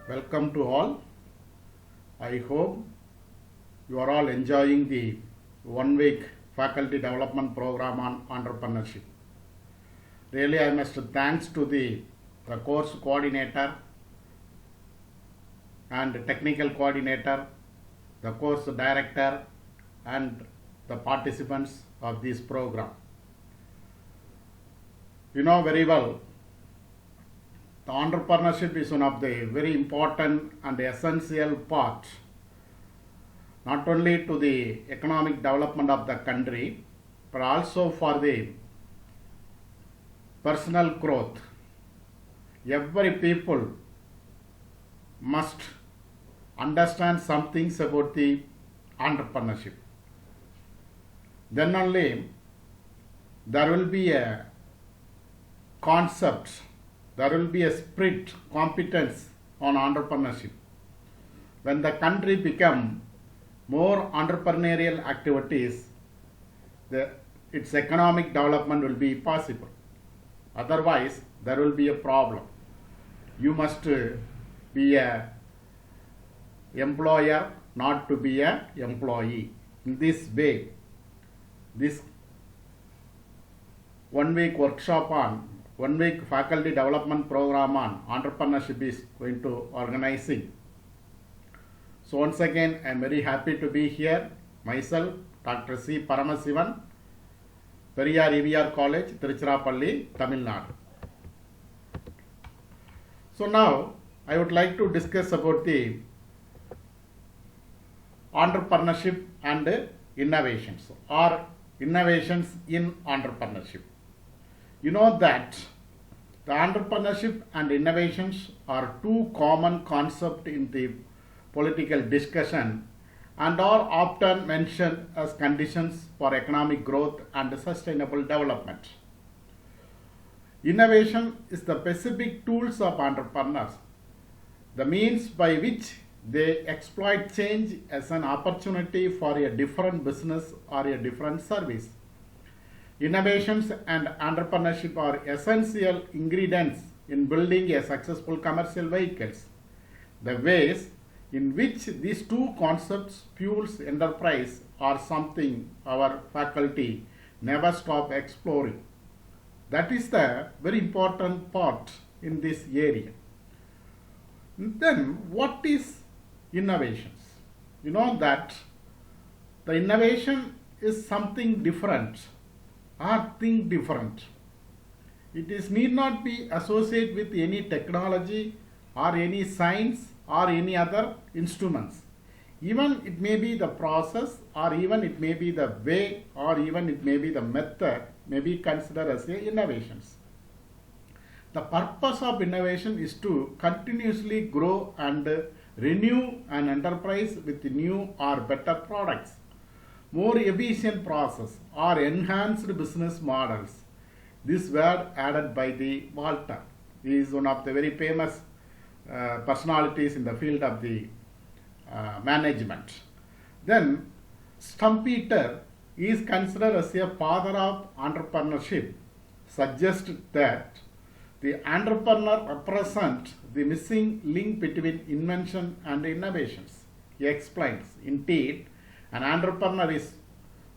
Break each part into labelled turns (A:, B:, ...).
A: Welcome to all. I hope you are all enjoying the 1 week faculty development program on entrepreneurship. Really, I must thanks to the course coordinator and technical coordinator, the course director, and the participants of this program. You know very well, the entrepreneurship is one of the very important and essential part, not only to the economic development of the country, but also for the personal growth. Every people must understand some things about the entrepreneurship. Then only there will be a concept, there will be a spirit, competence on entrepreneurship. When the country become more entrepreneurial activities, its economic development will be possible. Otherwise, there will be a problem. You must be a employer, not to be a employee. In this way, this 1 week workshop on 1 week faculty development program on entrepreneurship is going to organizing. So once again, I am very happy to be here. Myself, Dr. C. Paramasivan, Periyar EVR College, Tiruchirappalli, Tamil Nadu. So now, I would like to discuss about the entrepreneurship and innovations, or innovations in entrepreneurship. You know that the entrepreneurship and innovations are two common concepts in the political discussion and are often mentioned as conditions for economic growth and sustainable development. Innovation is the specific tools of entrepreneurs, the means by which they exploit change as an opportunity for a different business or a different service. Innovations and entrepreneurship are essential ingredients in building a successful commercial vehicles. The ways in which these two concepts fuels enterprise are something our faculty never stop exploring. That is the very important part in this area. Then what is innovations? You know that the innovation is something different or think different. It is need not be associated with any technology or any science or any other instruments. Even it may be the process, or even it may be the way, or even it may be the method, may be considered as a innovations. The purpose of innovation is to continuously grow and renew an enterprise with new or better products, more efficient process, or enhanced business models. This word added by the Walter. He is one of the very famous personalities in the field of the management. Then Schumpeter is considered as a father of entrepreneurship, suggests that the entrepreneur represents the missing link between invention and innovations. He explains, indeed, an entrepreneur is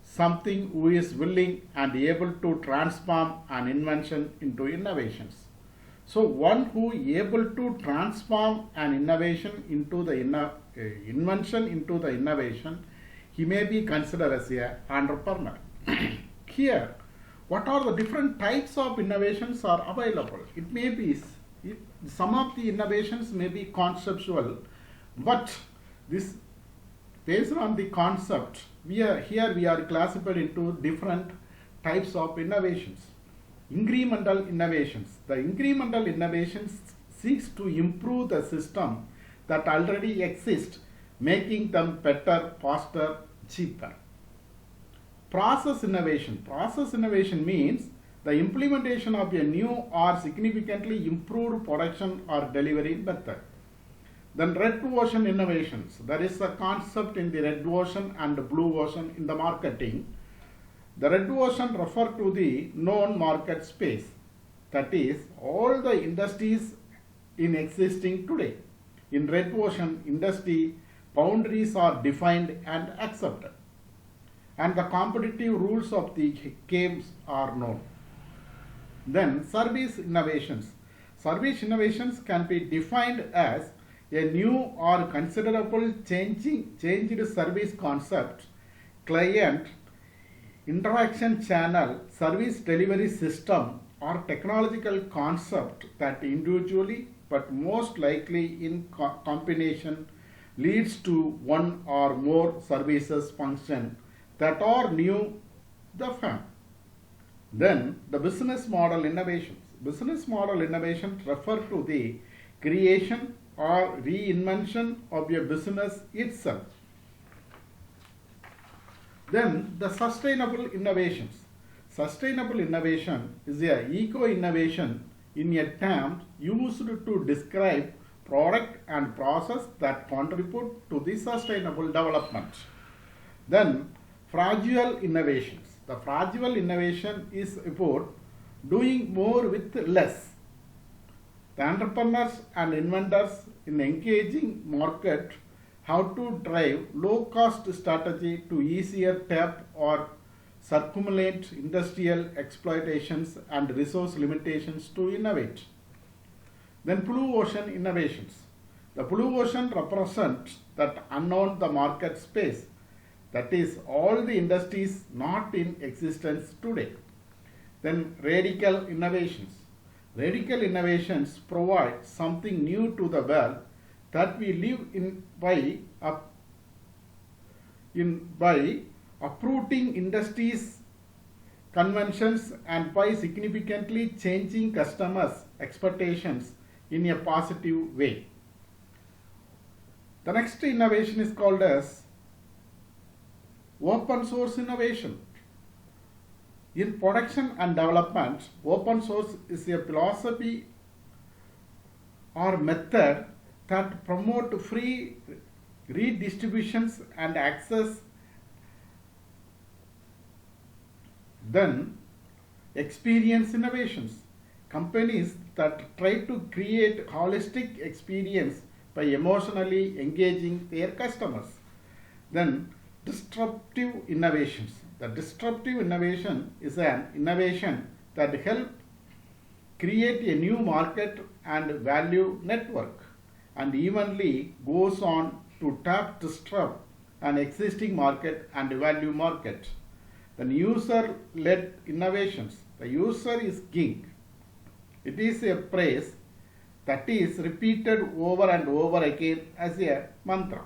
A: something who is willing and able to transform an invention into innovations. So one who is able to transform an innovation into the invention into the innovation, he may be considered as an entrepreneur. Here, what are the different types of innovations are available? It may be, some of the innovations may be conceptual, but this based on the concept, we are classified into different types of innovations. Incremental innovations. The incremental innovations seeks to improve the system that already exists, making them better, faster, cheaper. Process innovation. Process innovation means the implementation of a new or significantly improved production or delivery method. Then red ocean innovations. There is a concept in the red ocean and blue ocean in the marketing. The red ocean refers to the known market space, that is, all the industries in existing today. In red ocean industry, boundaries are defined and accepted, and the competitive rules of the games are known. Then service innovations. Service innovations can be defined as a new or considerable changed service concept, client interaction channel, service delivery system, or technological concept that individually but most likely in combination leads to one or more services function that are new the firm. Then the business model innovations. Business model innovations refer to the creation or reinvention of a business itself. Then the sustainable innovations. Sustainable innovation is a eco-innovation in a term used to describe product and process that contribute to the sustainable development. Then fragile innovations. The fragile innovation is about doing more with less. The entrepreneurs and inventors in engaging market have to drive low cost strategy to easier tap or circumvent industrial exploitations and resource limitations to innovate. Then blue ocean innovations. The blue ocean represents that unknown the market space, that is all the industries not in existence today. Then radical innovations. Radical innovations provide something new to the world that we live in by uprooting industries conventions and by significantly changing customers' expectations in a positive way. The next innovation is called as open source innovation. In production and development, open source is a philosophy or method that promote free redistributions and access. Then experience innovations. Companies that try to create holistic experience by emotionally engaging their customers. Then disruptive innovations. The disruptive innovation is an innovation that helps create a new market and value network and evenly goes on to disrupt an existing market and value market. Then user-led innovations. The user is king. It is a phrase that is repeated over and over again as a mantra.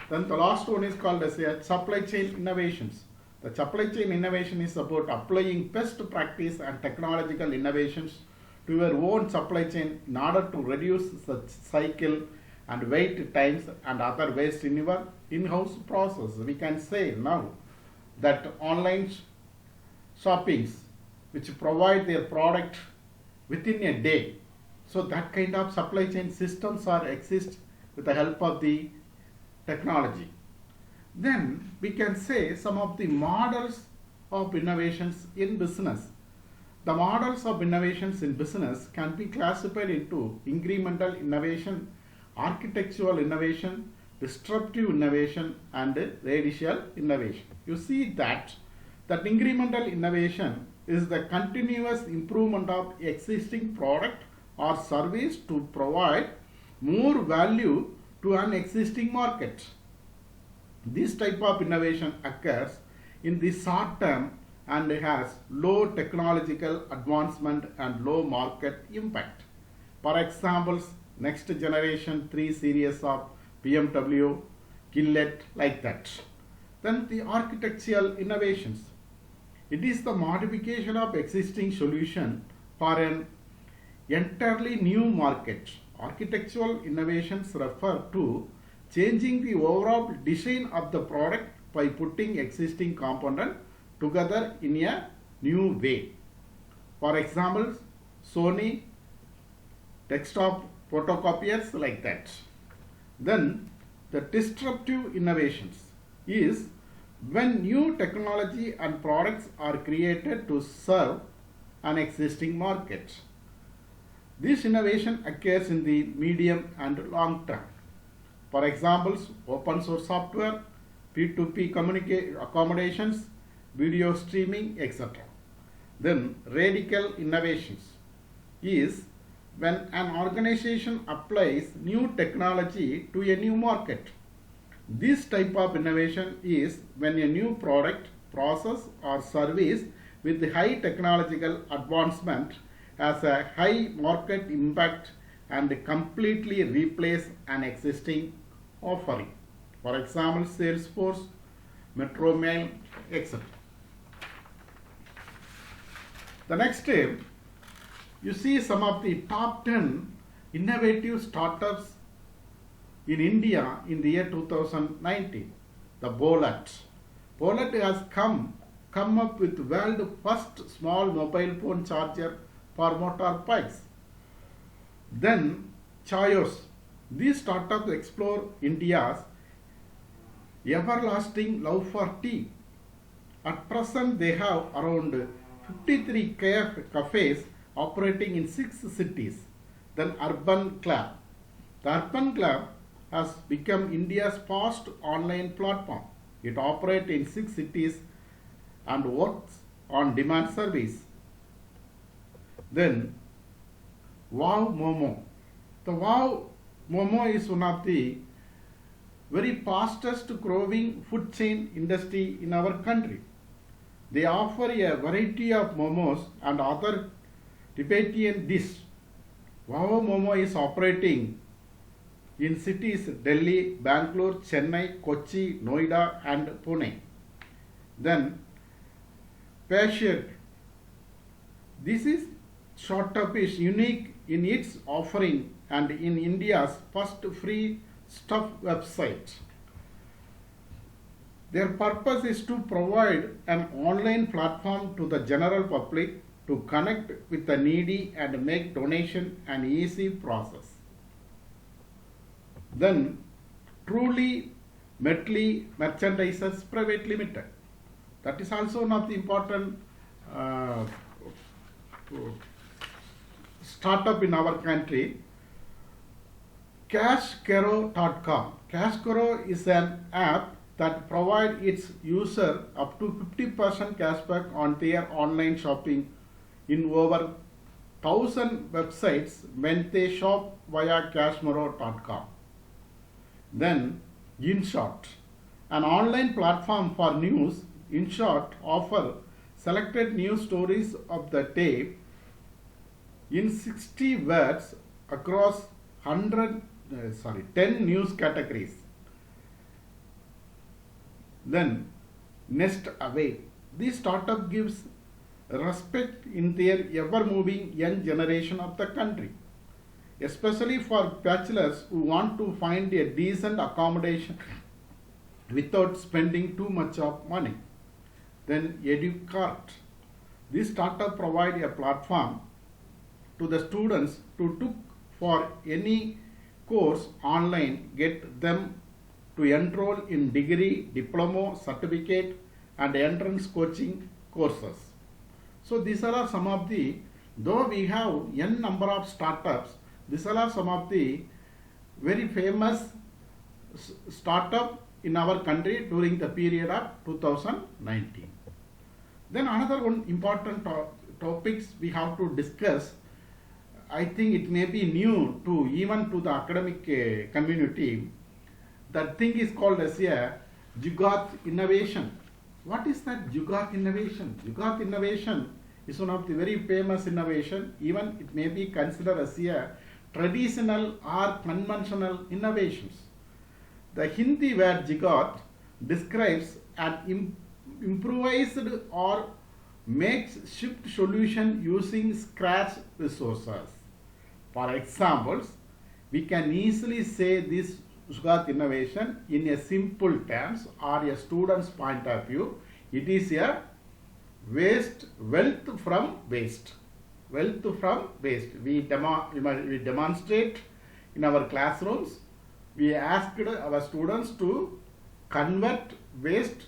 A: Then the last one is called as a supply chain innovations. The supply chain innovation is about applying best practice and technological innovations to your own supply chain in order to reduce the cycle and wait times and other waste in your in-house process. We can say now that online shoppings which provide their product within a day. So that kind of supply chain systems are exist with the help of the technology. Then we can say some of the models of innovations in business. The models of innovations in business can be classified into incremental innovation, architectural innovation, disruptive innovation, and radical innovation. You see that incremental innovation is the continuous improvement of existing product or service to provide more value to an existing market. This type of innovation occurs in the short term and has low technological advancement and low market impact. For example, next generation 3 series of BMW, Gillette, like that. Then the architectural innovations. It is the modification of existing solution for an entirely new market. Architectural innovations refer to changing the overall design of the product by putting existing components together in a new way. For example, Sony desktop photocopiers, like that. Then the disruptive innovations is when new technology and products are created to serve an existing market. This innovation occurs in the medium and long term. For examples, open source software, P2P accommodations, video streaming, etc. Then radical innovations is when an organization applies new technology to a new market. This type of innovation is when a new product, process or service with high technological advancement has a high market impact and completely replace an existing offering. For example, Salesforce, Metro Mail, etc. The next step, you see some of the top 10 innovative startups in India in the year 2019. The Bolat. Bolat has come up with world first small mobile phone charger for motorbikes. Then Chayos. These startups explore India's everlasting love for tea. At present, they have around 53 cafes operating in 6 cities. Then Urban Club. The Urban Club has become India's first online platform. It operates in 6 cities and works on demand service. Then Wow Momo. The Wow Momo is one of the very fastest growing food chain industry in our country. They offer a variety of momos and other Tibetan dishes. Wow Momo is operating in cities Delhi, Bangalore, Chennai, Kochi, Noida and Pune. Then Passion. This is startup is unique in its offering and in India's first free stuff website. Their purpose is to provide an online platform to the general public to connect with the needy and make donation an easy process. Then Truly Metley Merchandisers Private Limited. That is also one of the important startup in our country. Cashkero.com. Cashkero is an app that provides its user up to 50% cashback on their online shopping in over 1,000 websites when they shop via cashkero.com. Then InShot, an online platform for news. InShot offers selected news stories of the day in 60 words across 10 news categories. Then Nest Away. This startup gives respect in their ever-moving young generation of the country, especially for bachelors who want to find a decent accommodation without spending too much of money. Then EduCart. This startup provides a platform to the students to look for any course online, get them to enroll in degree, diploma, certificate and entrance coaching courses. So these are some of the, though we have n number of startups, these are some of the very famous startup in our country during the period of 2019. Then another one important topics we have to discuss. I think it may be new to even to the academic community. That thing is called as a Jugaad innovation. What is that Jugaad innovation? Jugaad innovation is one of the very famous innovation. Even it may be considered as a traditional or conventional innovations. The Hindi word Jugaad describes an improvised or makeshift solution using scarce resources. For examples, we can easily say this Jugaad innovation in a simple terms or a student's point of view. It is a wealth from waste. Wealth from waste. We demonstrate in our classrooms. We asked our students to convert waste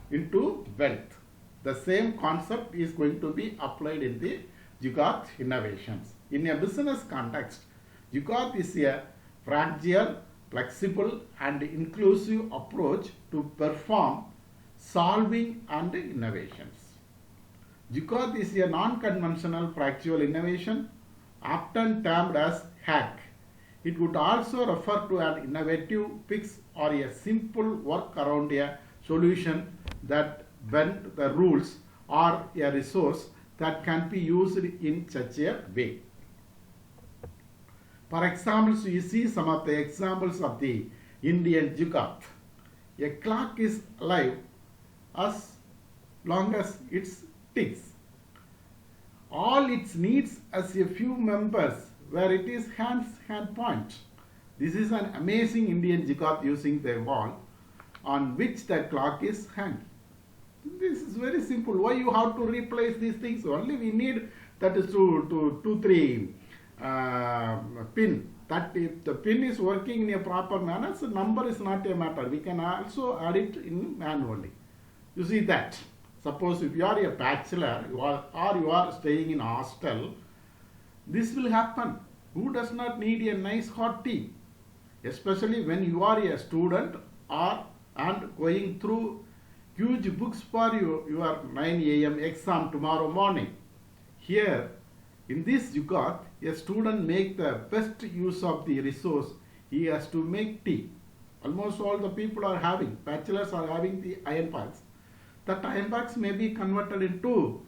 A: into wealth. The same concept is going to be applied in the Jugaad innovations. In a business context, Jugaad is a fragile, flexible and inclusive approach to perform solving and innovations. Jugaad is a non-conventional factual innovation, often termed as hack. It would also refer to an innovative fix or a simple work around a solution that bend the rules or a resource that can be used in such a way. For example, you see some of the examples of the Indian Jugaad. A clock is alive as long as it ticks. All it needs is a few members where it is hand point. This is an amazing Indian Jugaad using the wall on which the clock is hung. This is very simple. Why you have to replace these things? Only we need that is two, three pin. That if the pin is working in a proper manner, so number is not a matter. We can also add it in manually. You see that. Suppose if you are a bachelor or you are staying in a hostel, this will happen. Who does not need a nice hot tea? Especially when you are a student and going through huge books for your 9 a.m. exam tomorrow morning. Here, in this Jugaad, a student make the best use of the resource. He has to make tea. Almost all the people are having, bachelors are having the iron pots. That iron pots may be converted into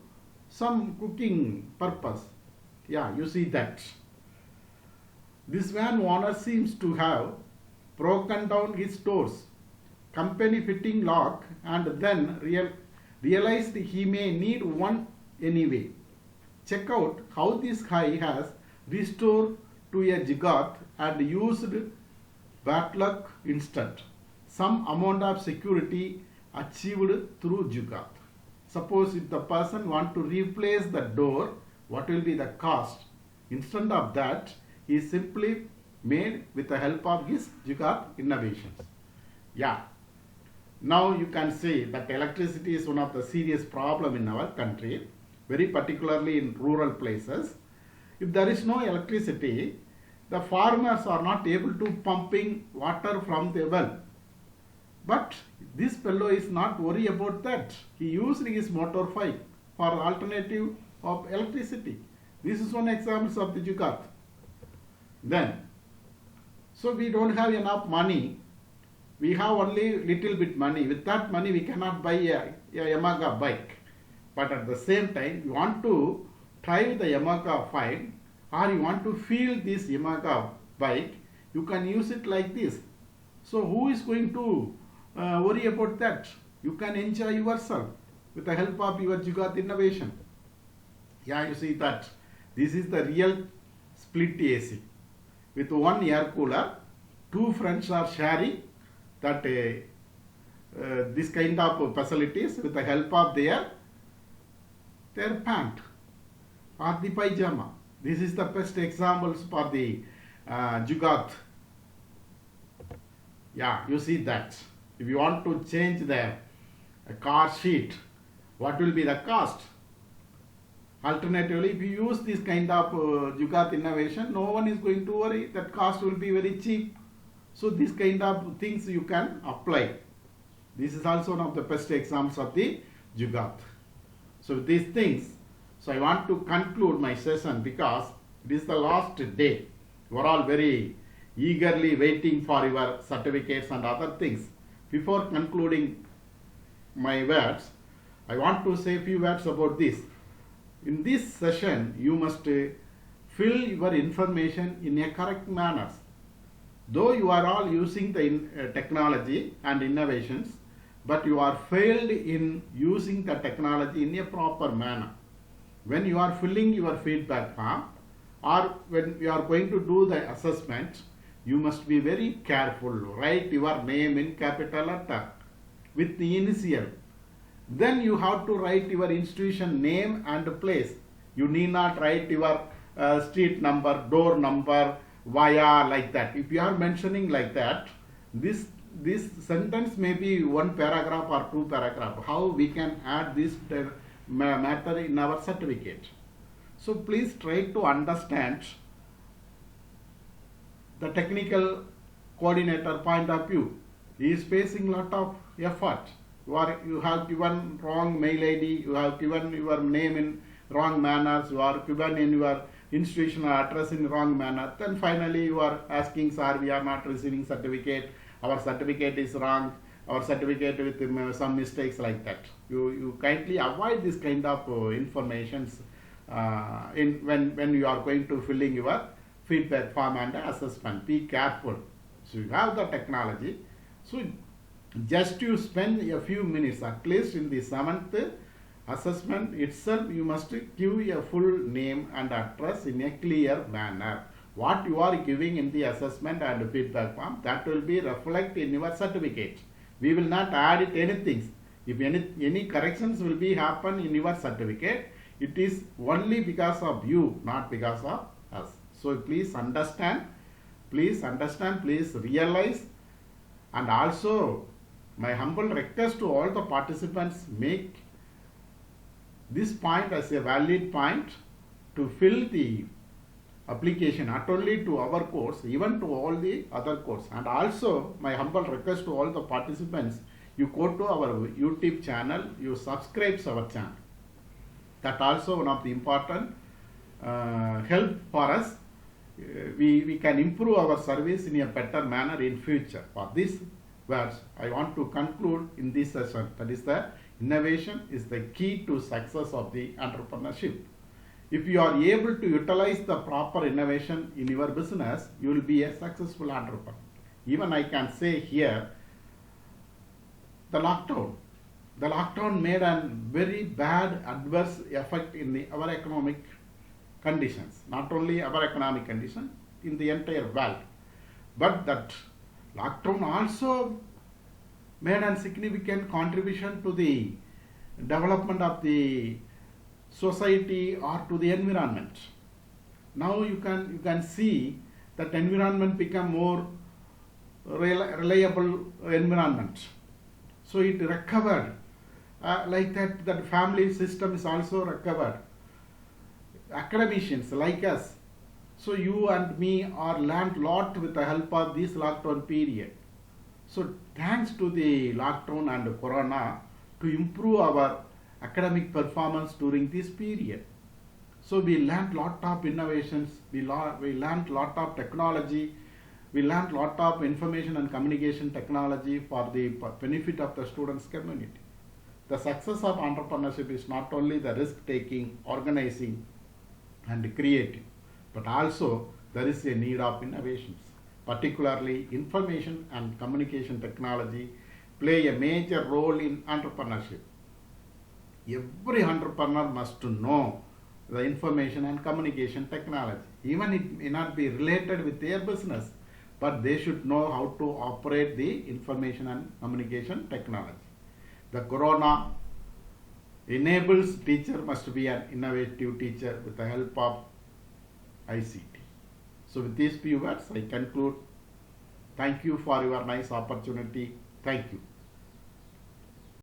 A: some cooking purpose. Yeah, you see that. This van owner seems to have broken down his doors, company fitting lock, and then realized he may need one anyway. Check out how this guy has restored to a Jugaad and used bad luck instant. Some amount of security achieved through Jugaad. Suppose if the person want to replace the door, what will be the cost? Instead of that, he simply made with the help of his Jugaad innovations. Yeah. Now you can say that electricity is one of the serious problem in our country, very particularly in rural places. If there is no electricity, the farmers are not able to pumping water from the well. But this fellow is not worried about that. He used his motor pipe for alternative of electricity. This is one example of the Jugaad. Then, so we don't have enough money. We have only little bit money. With that money, we cannot buy a Yamaha bike. But at the same time, you want to drive the Yamaha bike, or you want to feel this Yamaha bike, you can use it like this. So who is going to worry about that? You can enjoy yourself with the help of your Jugaad innovation. Yeah, you see that. This is the real split AC. With one air cooler, two friends are sharing that this kind of facilities with the help of their pant or the pajama. This is the best examples for the Jugaad. Yeah, you see that. If you want to change the car seat, what will be the cost? Alternatively, if you use this kind of Jugaad innovation, no one is going to worry. That cost will be very cheap. So this kind of things you can apply. This is also one of the best examples of the Jugaad. So these things, so I want to conclude my session because it is the last day. You are all very eagerly waiting for your certificates and other things. Before concluding my words, I want to say a few words about this. In this session, you must fill your information in a correct manner. Though you are all using the technology and innovations, but you are failed in using the technology in a proper manner. When you are filling your feedback form or when you are going to do the assessment, you must be very careful. Write your name in capital letter with the initial. Then you have to write your institution name and place. You need not write your street number, door number, via like that. If you are mentioning like that, this sentence may be one paragraph or two paragraph. How we can add this matter in our certificate? So please try to understand the technical coordinator point of view. He is facing lot of effort. You have given wrong mail ID, you have given your name in wrong manners, you are given in your institutional address in wrong manner. Then finally you are asking, sir, we are not receiving certificate, our certificate is wrong, our certificate with some mistakes like that. You kindly avoid this kind of informations when you are going to filling your feedback form and assessment. Be careful. So you have the technology. So just you spend a few minutes, at least in the 7th assessment itself, you must give a full name and address in a clear manner. What you are giving in the assessment and feedback form, that will be reflected in your certificate. We will not add it anything. If any corrections will be happen in your certificate, it is only because of you, not because of us. So please understand, please realize, and also my humble request to all the participants, make this point as a valid point to fill the application, not only to our course, even to all the other course. And also my humble request to all the participants, you go to our YouTube channel, you subscribe to our channel. That also one of the important help for us. We can improve our service in a better manner in future. For this words, I want to conclude in this session. That is, the innovation is the key to success of the entrepreneurship. If you are able to utilize the proper innovation in your business, you will be a successful entrepreneur. Even I can say here, the lockdown made a very bad adverse effect in our economic conditions. Not only our economic condition, in the entire world. But that lockdown also made a significant contribution to the development of the society or to the environment. Now you can see that environment become more reliable environment. So it recovered. Like that family system is also recovered. Academicians like us, so you and me are learned lot with the help of this lockdown period. So thanks to the lockdown and corona to improve our academic performance during this period. So we learned lot of innovations, we learned lot of technology, we learned lot of information and communication technology for the benefit of the students community. The success of entrepreneurship is not only the risk taking, organizing and creating, but also there is a need of innovations. Particularly information and communication technology play a major role in entrepreneurship. Every entrepreneur must know the information and communication technology. Even it may not be related with their business, but they should know how to operate the information and communication technology. The corona enables teacher must be an innovative teacher with the help of ICT. So with these few words, I conclude. Thank you for your nice opportunity. Thank you.